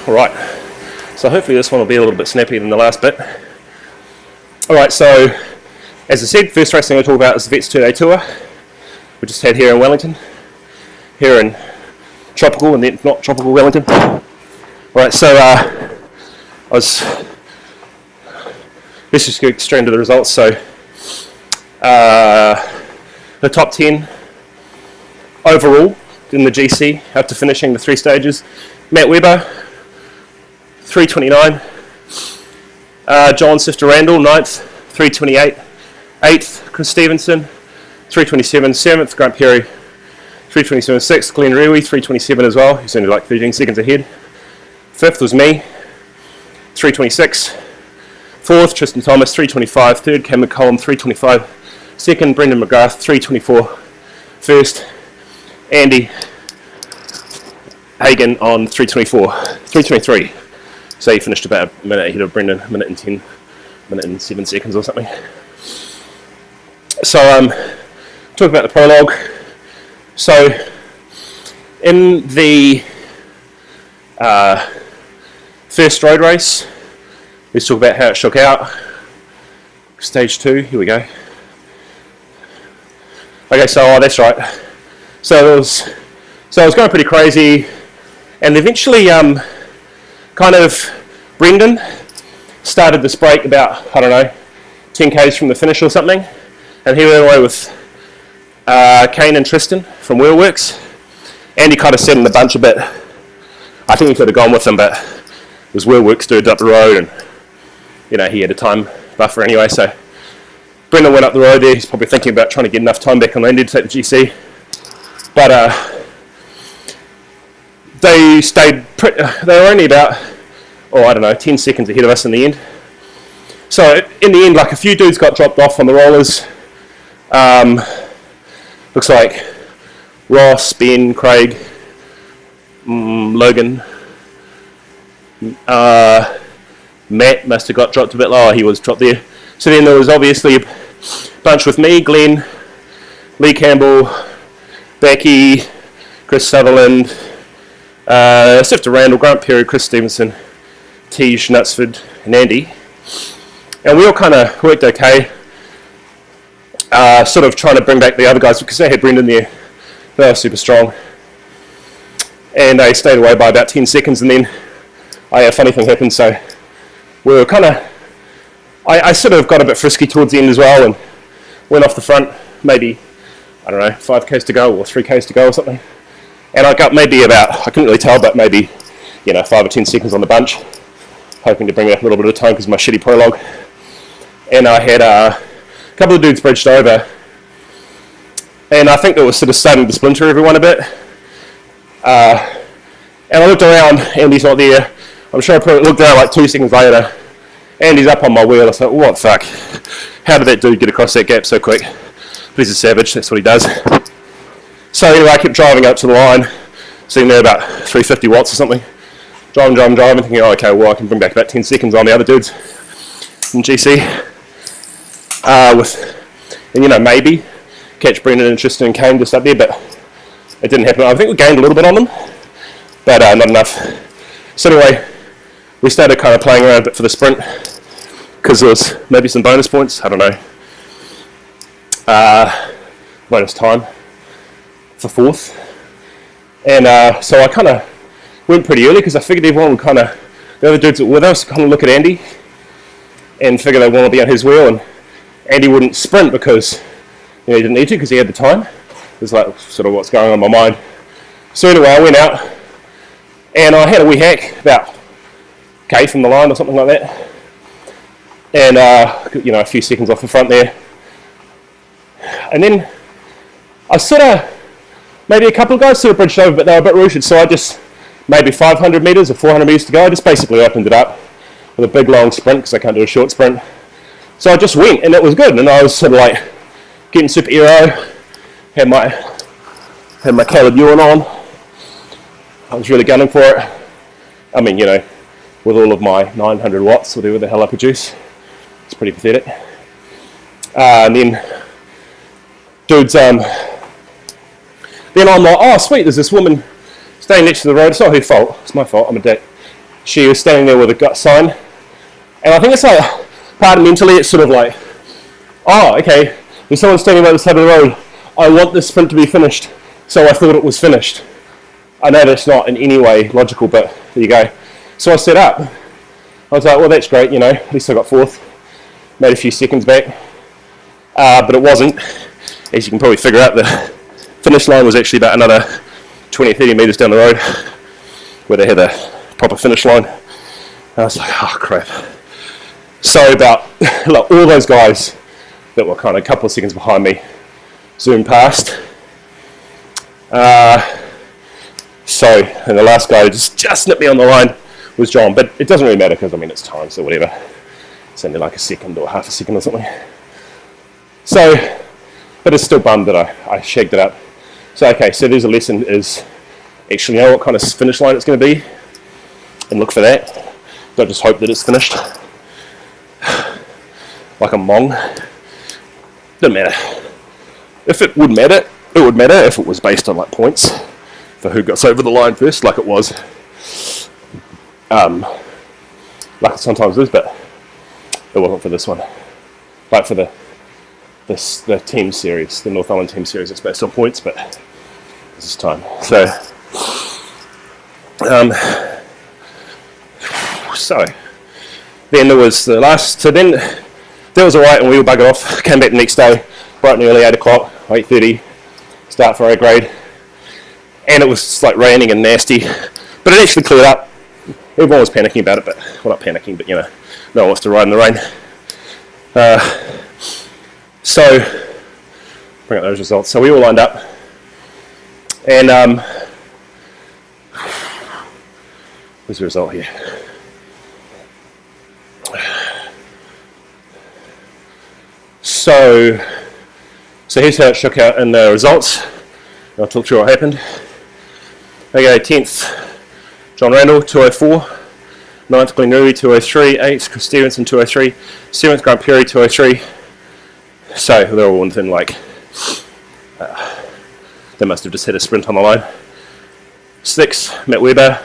Alright, so hopefully this one will be a little bit snappier than the last bit. Alright, so as I said, first race thing I'll talk about is the Vets 2-Day Tour. We just had here in Wellington, here in tropical and then not tropical Wellington. Alright, so let's just go straight into the results. So the top 10 overall in the GC after finishing the 3 stages: Matt Webber 3:29, John Sifter Randall 9th 3:28, 8th Chris Stevenson 3:27, 7th Grant Perry 3:27, 6th Glenn Rewy 3:27 as well, he's only like 13 seconds ahead. 5th was me 3:26, 4th Tristan Thomas 3:25, 3rd Cam McCollum 3:25, 2nd Brendan McGrath 3:24, 1st Andy Hagen on 3:23. So he finished about a minute ahead of Brendan, a minute and 7 seconds or something. So talk about the prologue. So in the first road race, let's talk about how it shook out. Stage 2, here we go. Okay, so that's right. So it was going pretty crazy, and eventually kind of Brendan started this break about, I don't know, 10 k's from the finish or something, and he went away with Kane and Tristan from Wheelworks. Andy kind of sat in the bunch a bit. I think he could have gone with them, but it was Wheelworks dude up the road, and he had a time buffer anyway, so Brendan went up the road there. He's probably thinking about trying to get enough time back on Andy to take the GC, but they were only about, I don't know, 10 seconds ahead of us in the end. So in the end, like, a few dudes got dropped off on the rollers. Looks like Ross, Ben, Craig, Logan, Matt must have got dropped a bit lower. He was dropped there. So then there was obviously a bunch with me: Glenn, Lee Campbell, Becky, Chris Sutherland, Sifter Randall, Grant Perry, Chris Stevenson, Tej Knutsford, and Andy. And we all kind of worked okay, sort of trying to bring back the other guys, because they had Brendan there. They were super strong. And they stayed away by about 10 seconds, and then a funny thing happened. So we were kind of, I sort of got a bit frisky towards the end as well, and went off the front, maybe, I don't know, 5 k's to go or 3 k's to go or something. And I got maybe about, I couldn't really tell, but maybe, 5 or 10 seconds on the bunch, hoping to bring back a little bit of time because of my shitty prologue. And I had a couple of dudes bridged over, and I think it was sort of starting to splinter everyone a bit. And I looked around, Andy's not there. I'm sure I probably looked around like 2 seconds later, Andy's up on my wheel. I thought, what the fuck? How did that dude get across that gap so quick? But he's a savage, that's what he does. So anyway, I kept driving up to the line, sitting there about 350 watts or something. Driving, thinking, okay, well, I can bring back about 10 seconds on the other dudes in GC. Maybe catch Brendan and Tristan and Kane just up there, but it didn't happen. I think we gained a little bit on them, but not enough. So anyway, we started kind of playing around a bit for the sprint, because there was maybe some bonus points, I don't know, bonus time for 4th. And so I kind of went pretty early, because I figured everyone would the other dudes that were with us kind of look at Andy and figure they want to be on his wheel, and Andy wouldn't sprint because he didn't need to, because he had the time. It was like sort of what's going on in my mind. So anyway, I went out and I had a wee hack about K from the line or something like that, and a few seconds off the front there. And then I maybe a couple of guys sort of bridged over, but they were a bit rooted, so I just, maybe 500 metres or 400 metres to go, I just basically opened it up with a big long sprint, because I can't do a short sprint. So I just went, and it was good, and I was sort of like getting super aero, had my Caleb Ewan on. I was really gunning for it. I mean, with all of my 900 watts, whatever the hell I produce, it's pretty pathetic. And then dudes, then I'm like, oh sweet, there's this woman staying next to the road. It's not her fault, it's my fault, I'm a dick. she was standing there with a gut sign. And I think it's like, part of mentally, it's sort of like, oh, okay, there's someone standing by the side of the road. I want this sprint to be finished, so I thought it was finished. I know that's not in any way logical, but there you go. So I set up. I was like, well, that's great, you know, at least I got fourth. Made a few seconds back. But it wasn't. As you can probably figure out, the finish line was actually about another 20 or 30 metres down the road, where they had a proper finish line. And I was like, oh, crap. So about like, all those guys that were kind of a couple of seconds behind me zoomed past. And the last guy who just nipped me on the line was John, but it doesn't really matter because, I mean, it's time, so whatever. It's only like a second or half a second or something. So, but it's still bummed that I shagged it up. So, okay, so there's a lesson is actually know what kind of finish line it's going to be and look for that. Don't just hope that it's finished. Like a mong. Doesn't matter. If it would matter, it would matter if it was based on like points for who got over the line first, like it was. Like it sometimes is, but it wasn't for this one. Like for the team series, the North Island team series, it's based on points, but this is time. So, so then there was the last. So then that was alright, and we were buggered off. Came back the next day, bright and early, 8 o'clock, 8:30, start for A grade, and it was like raining and nasty, but it actually cleared up. Everyone was panicking about it, but well, not panicking, but you know, no one wants to ride in the rain. So bring up those results. So we all lined up, and where's the result here? So here's how it shook out in the results. I'll talk through what happened. Okay, 10th, John Randall, 204. 9th, Glenn Ruby, 203. 8th, Chris Stevenson, 203. 7th, Grant Perry, 203. So they're all within like, they must have just had a sprint on the line. 6th, Matt Weber,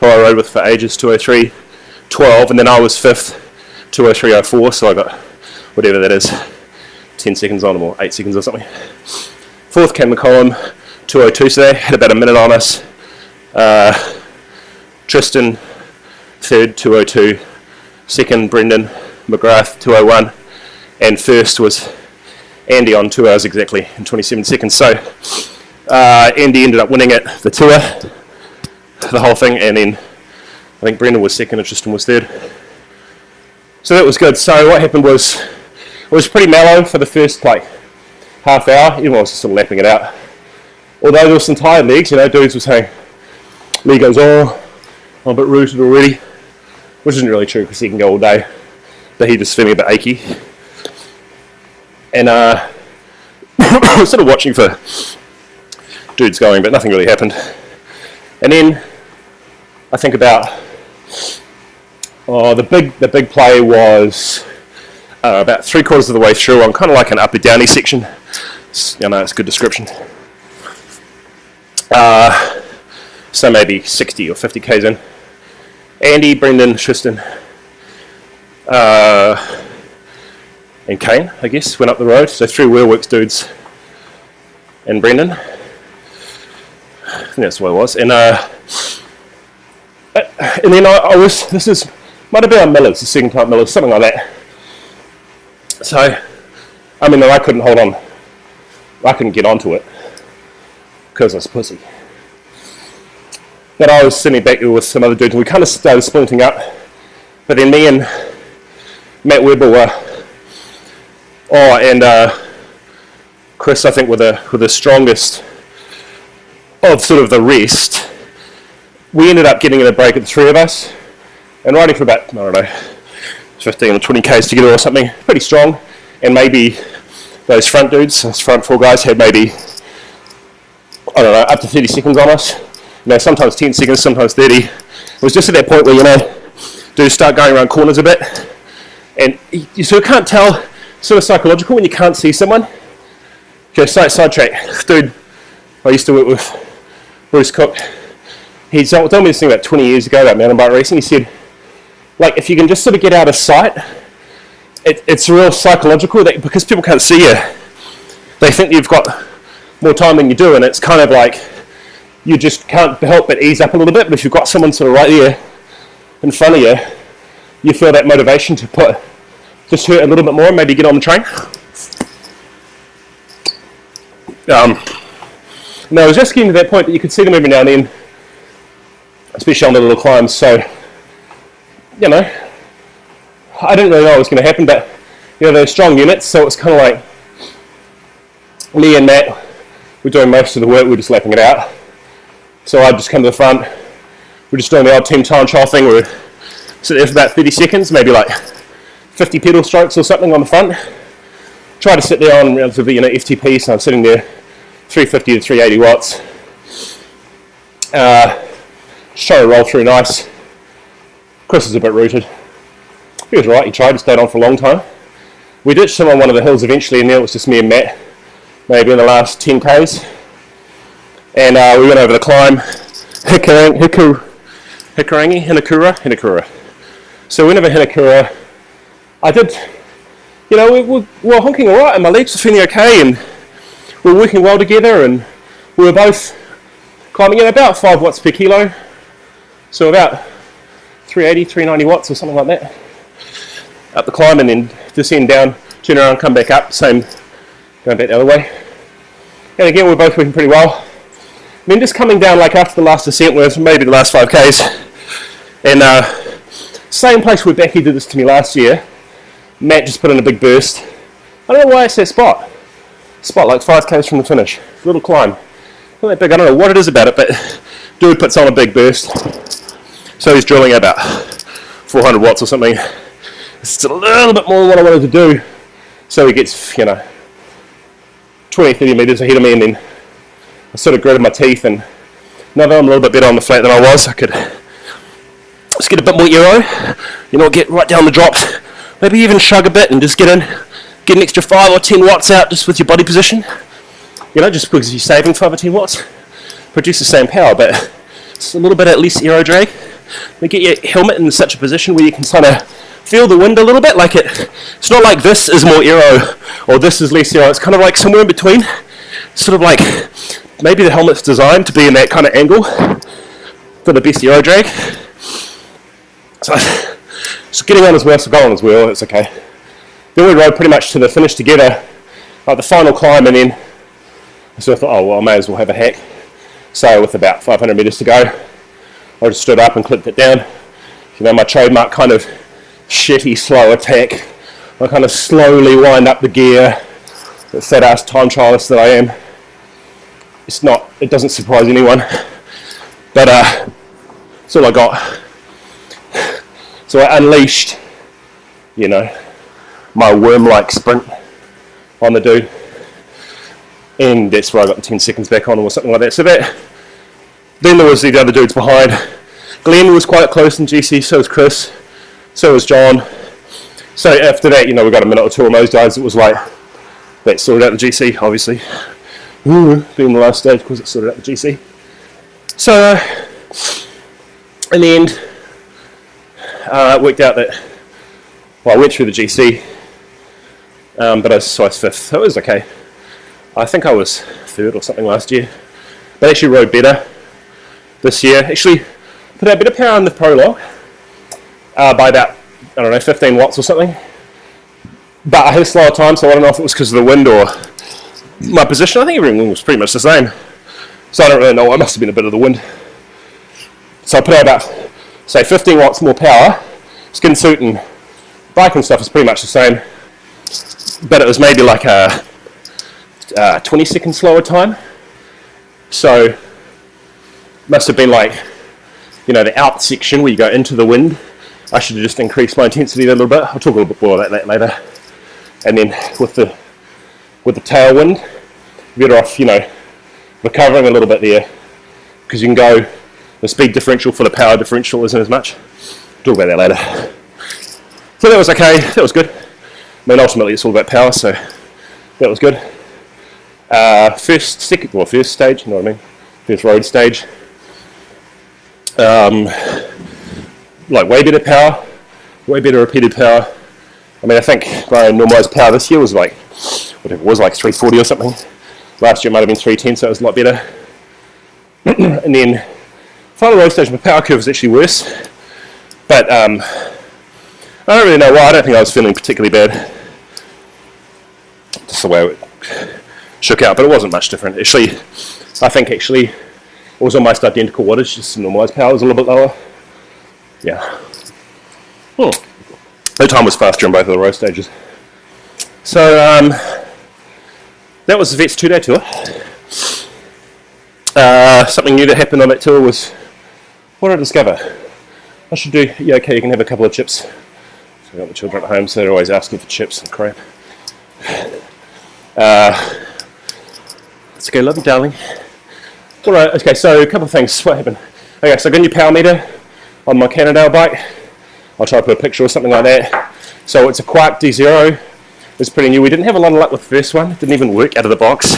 who I rode with for ages, 203. 12, and then I was 5th, 203.04, so I got whatever that is, 10 seconds on them or 8 seconds or something. 4th, Cam McCollum, 202, so they had about a minute on us. Tristan, 3rd, 202. 2nd, Brendan McGrath, 201. And 1st was Andy on 2 hours exactly and 27 seconds. So Andy ended up winning it, the tour, the whole thing, and then I think Brendan was 2nd and Tristan was 3rd. So that was good. So what happened was, it was pretty mellow for the first like half hour. Everyone was just sort of lapping it out. Although there were some tired legs, you know, dudes were saying, Lee goes, oh, I'm a bit rooted already, which isn't really true because he can go all day, but he just feeling a bit achy. And I was sort of watching for dudes going, but nothing really happened. And then I think about the big play was about 3/4 of the way through. I'm kind of like an upper downy section. You know, it's a good description. So maybe 60 or 50 k's in. Andy, Brendan, Tristan, and Kane, I guess, went up the road. So 3 Wheelworks dudes and Brendan. I think that's the way it was. And then I was, might have been on Miller's, the second time Miller's, something like that. So, I mean, I couldn't hold on. I couldn't get onto it because I was pussy. But I was sitting back with some other dudes and we kind of started splinting up. But then me and Matt Weber were, and Chris, I think, were the strongest of sort of the rest. We ended up getting in a break at the 3 of us and riding for about, I don't know, 15 or 20 k's together or something, pretty strong. And maybe those front dudes, those front 4 guys had maybe, I don't know, up to 30 seconds on us. You know, sometimes 10 seconds, sometimes 30. It was just at that point where, you know, dudes start going around corners a bit. And you sort of can't tell, sort of psychological when you can't see someone. Okay, sidetrack. Dude, I used to work with Bruce Cook he told me this thing about 20 years ago about mountain bike racing. He said, like, if you can just sort of get out of sight, it's real psychological, that because people can't see you, they think you've got more time than you do, and it's kind of like you just can't help but ease up a little bit. But if you've got someone sort of right there in front of you, you feel that motivation to just hurt a little bit more and maybe get on the train. And I was just getting to that point that you could see them every now and then, especially on the little climbs. So, you know, I didn't really know what was going to happen, but, you know, they're strong units, so it's kind of like me and Matt were doing most of the work, we were just lapping it out. So I'd just come to the front, we're just doing the old team time trial thing, we sit there for about 30 seconds, maybe like 50 pedal strokes or something on the front. Try to sit there on relatively, you know, FTP, so I'm sitting there 350 to 380 watts. Just try to roll through nice. Chris is a bit rooted. He was right, he tried to stay on for a long time. We ditched him on one of the hills eventually, and then it was just me and Matt, maybe in the last 10 k's. And we went over the climb, Hinakura. So we went over Hinakura. I did, you know, we were honking alright, and my legs were feeling okay, and we were working well together, and we were both climbing at about 5 watts per kilo. So about 380, 390 watts or something like that. Up the climb and then descend down, turn around, come back up, same, going back the other way. And again, we're both working pretty well. And then just coming down, like after the last descent was maybe the last 5 k's, and same place where Becky did this to me last year, Matt just put in a big burst. I don't know why it's that spot like 5 k's from the finish, little climb. Not that big, I don't know what it is about it, but dude puts on a big burst. So he's drilling at about 400 watts or something. It's a little bit more than what I wanted to do. So he gets, you know, 20, 30 meters ahead of me, and then I sort of gritted my teeth, and now that I'm a little bit better on the flat than I was, I could just get a bit more aero, you know, get right down the drops, maybe even shug a bit and just get an extra 5 or 10 watts out just with your body position. You know, just because you're saving 5 or 10 watts, produce the same power, but it's a little bit at least aero drag. You get your helmet in such a position where you can kind of feel the wind a little bit, like it's not like this is more aero or this is less aero, it's kind of like somewhere in between, sort of like maybe the helmet's designed to be in that kind of angle for the best aero drag. So getting on as well, so go on as well, it's okay. Then we rode pretty much to the finish together, like the final climb, and then so I thought, oh well, I may as well have a hack. So with about 500 meters to go, I just stood up and clipped it down. You know, my trademark kind of shitty slow attack. I kind of slowly wind up the gear, the fat ass time trialist that I am. It doesn't surprise anyone, but that's all I got. So I unleashed, you know, my worm-like sprint on the dude, and that's where I got the 10 seconds back on or something like that. So that, then there was the other dudes behind. Glenn was quite close in GC, so was Chris, so was John. So after that, you know, we got a minute or two on those guys. It was like, that sorted out the GC, obviously. Being the last stage because it sorted out the GC. So, in the end, it worked out that, well, I went through the GC, but I was 5th, so it was okay. I think I was 3rd or something last year, but actually rode better this year. Actually, put out a bit of power in the prologue by about, I don't know, 15 watts or something. But I had a slower time, so I don't know if it was because of the wind or my position. I think everything was pretty much the same. So I don't really know, it must have been a bit of the wind. So I put out about, say, 15 watts more power. Skin suit and bike and stuff is pretty much the same. But it was maybe like a 20 second slower time. So must have been like, you know, the out section where you go into the wind. I should have just increased my intensity a little bit. I'll talk a little bit more about that later. And then with the tailwind, better off, you know, recovering a little bit there, because you can go, the speed differential for the power differential isn't as much. Talk about that later. So that was okay, that was good. I mean, ultimately it's all about power, so that was good. First stage, you know what I mean? First road stage. like way better power, way better repeated power. I mean, I think my normalised power this year was like, whatever it was, like 340 or something. Last year it might have been 310, so it was a lot better. And then final road stage, my power curve was actually worse. But I don't really know why. I don't think I was feeling particularly bad. Just the way it shook out, but it wasn't much different. Actually, I think actually it was almost identical wattage, just the normalised power was a little bit lower. Yeah. The time was faster in both of the road stages. So that was the Vets 2-day tour. Something new that happened on that tour was, what did I discover? I should do, yeah, okay, you can have a couple of chips. So I've got the children at home, so they're always asking for chips and crap. It's okay, love you, darling. Alright, okay, so a couple of things. What happened? Okay, so I got a new power meter on my Cannondale bike. I'll try to put a picture or something like that. So it's a Quarq D0. It's pretty new. We didn't have a lot of luck with the first one. It didn't even work out of the box.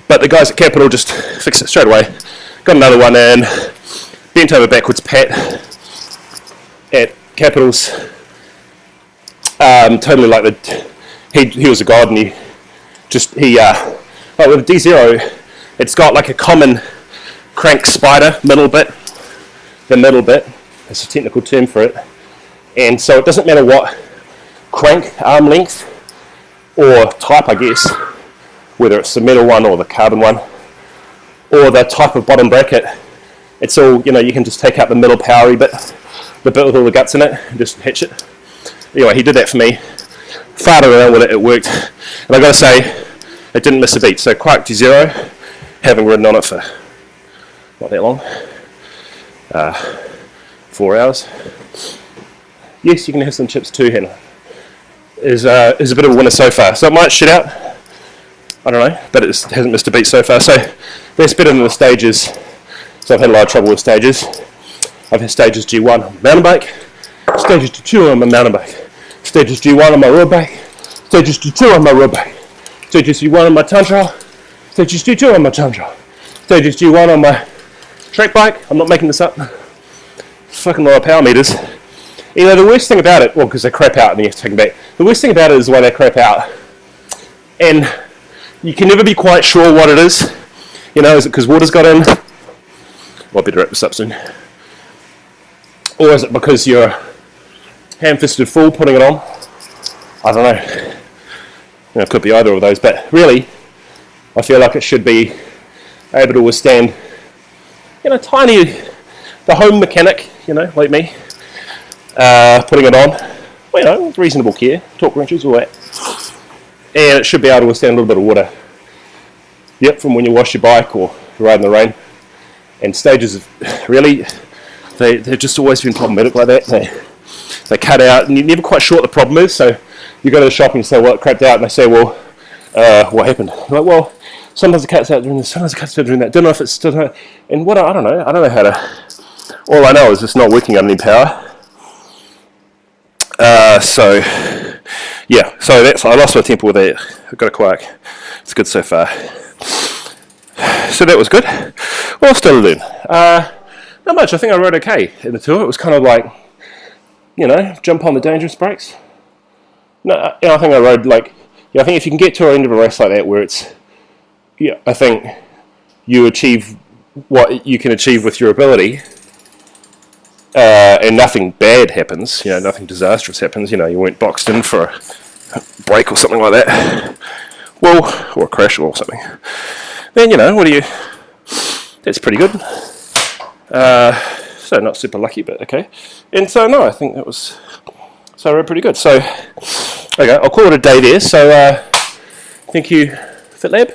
But the guys at Capital just fixed it straight away. Got another one in. Bent over backwards Pat at Capital's. Totally like the... He was a god, and like with the D0, it's got like a common crank spider middle bit. The middle bit, it's a technical term for it. And so it doesn't matter what crank arm length or type, I guess, whether it's the metal one or the carbon one, or the type of bottom bracket, it's all, you can just take out the middle powery bit, the bit with all the guts in it, and just hitch it. Anyway, he did that for me. Farted around with it, it worked. And I gotta say, it didn't miss a beat. So Quarq D0, having ridden on it for not that long, 4 hours. Yes, you can have some chips too, Hannah. Is a bit of a winner so far. So it might shit out, I don't know, but it hasn't missed a beat so far. So that's better than the stages. So I've had a lot of trouble with stages. I've had stages G1 on my mountain bike, stages G2 on my mountain bike, stages G1 on my road bike, stages G2 on my road bike, stages G1 on my Tundra, stages G2 on my Tundra, stages G1 on my track bike. I'm not making this up. It's fucking lot of power meters. The worst thing about it, well, because they crap out and you have to take them back. The worst thing about it is the way they crap out. And you can never be quite sure what it is. Is it because water's got in? Well, I better wrap this up soon. Or is it because you're ham-fisted fool putting it on? I don't know. It could be either of those, but really, I feel like it should be able to withstand, tiny, the home mechanic, like me, putting it on, with reasonable care, torque wrenches, all that. And it should be able to withstand a little bit of water. Yep, from when you wash your bike or ride in the rain. And stages, really, they've just always been problematic like that. They cut out, and you're never quite sure what the problem is. So you go to the shop and you say, well, it crapped out, and they say, well, what happened? You're like, well, sometimes it cuts out during this, sometimes it cuts out during that. Don't know if it's still, and what, I don't know how to, all I know is it's not working on any power. So I lost my temper with it. I've got a Quarq. It's good so far. So that was good. Well, still learn. Not much. I think I rode okay in the tour. It was kind of like, jump on the dangerous brakes. No, I think I rode I think if you can get to an end of a race like that where it's, I think you achieve what you can achieve with your ability, and nothing bad happens, nothing disastrous happens, you weren't boxed in for a break or something like that, well, or a crash or something, then, that's pretty good. So not super lucky, but okay. And so, no, I think that was, so I rode pretty good. So, okay, I'll call it a day there. So, thank you, FitLab,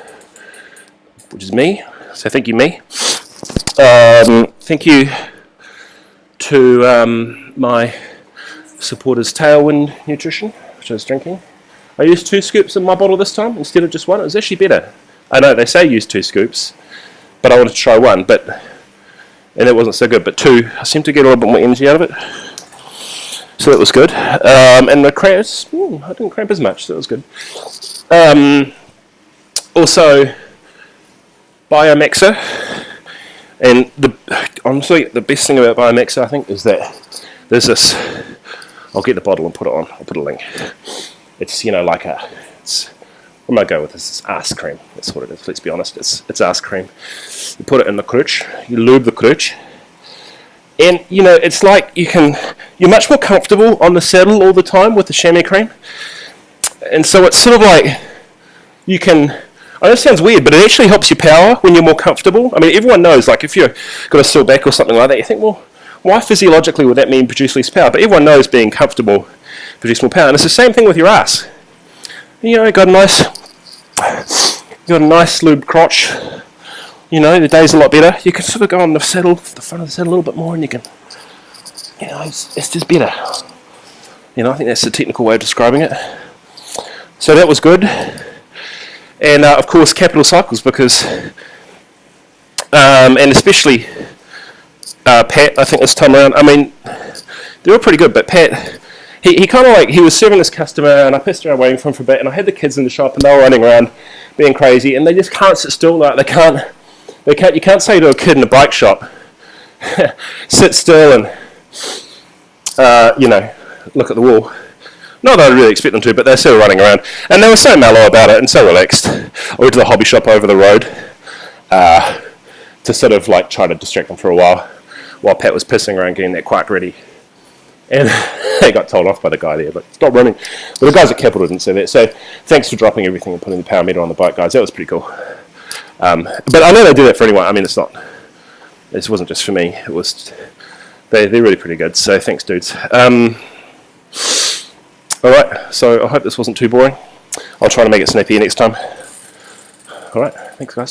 which is me. So thank you, me. Thank you to my supporters, Tailwind Nutrition, which I was drinking. I used 2 scoops in my bottle this time instead of just 1. It was actually better. I know they say use 2 scoops, but I wanted to try 1, and it wasn't so good. But 2, I seemed to get a little bit more energy out of it, so that was good. And the cramps, I didn't cramp as much, so that was good. Also, Biomaxa, And honestly, the best thing about Biomax, I think, is that there's this. I'll get the bottle and put it on. I'll put a link. It's like what am I going with this? It's ass cream. That's what it is. Let's be honest. It's ass cream. You put it in the crotch. You lube the crotch. And it's like you're much more comfortable on the saddle all the time with the chamois cream. And so it's sort of like you can. I know it sounds weird, but it actually helps you power when you're more comfortable. I mean, everyone knows, like, if you've got a sore back or something like that, you think, well, why physiologically would that mean produce less power? But everyone knows being comfortable produces more power. And it's the same thing with your ass. Got a nice lubed crotch. The day's a lot better. You can sort of go on the front of the saddle a little bit more, and you can, it's just better. I think that's the technical way of describing it. So that was good. And of course, Capital Cycles, because, and especially Pat, I think this time around, I mean, they were pretty good, but Pat, he kind of he was serving this customer, and I pissed around waiting for him for a bit, and I had the kids in the shop, and they were running around being crazy, and they just can't sit still. Like, you can't say to a kid in a bike shop, sit still and, look at the wall. Not that I really expect them to, but they're still running around. And they were so mellow about it and so relaxed. I went to the hobby shop over the road to sort of try to distract them for a while Pat was pissing around getting that quite ready. And they got told off by the guy there, but stop running. But the guys at Capital didn't say that. So thanks for dropping everything and putting the power meter on the bike, guys. That was pretty cool. But I know they do that for anyone. I mean, this wasn't just for me. It was, they're really pretty good. So thanks, dudes. Alright, so I hope this wasn't too boring. I'll try to make it snappier next time. Alright, thanks guys.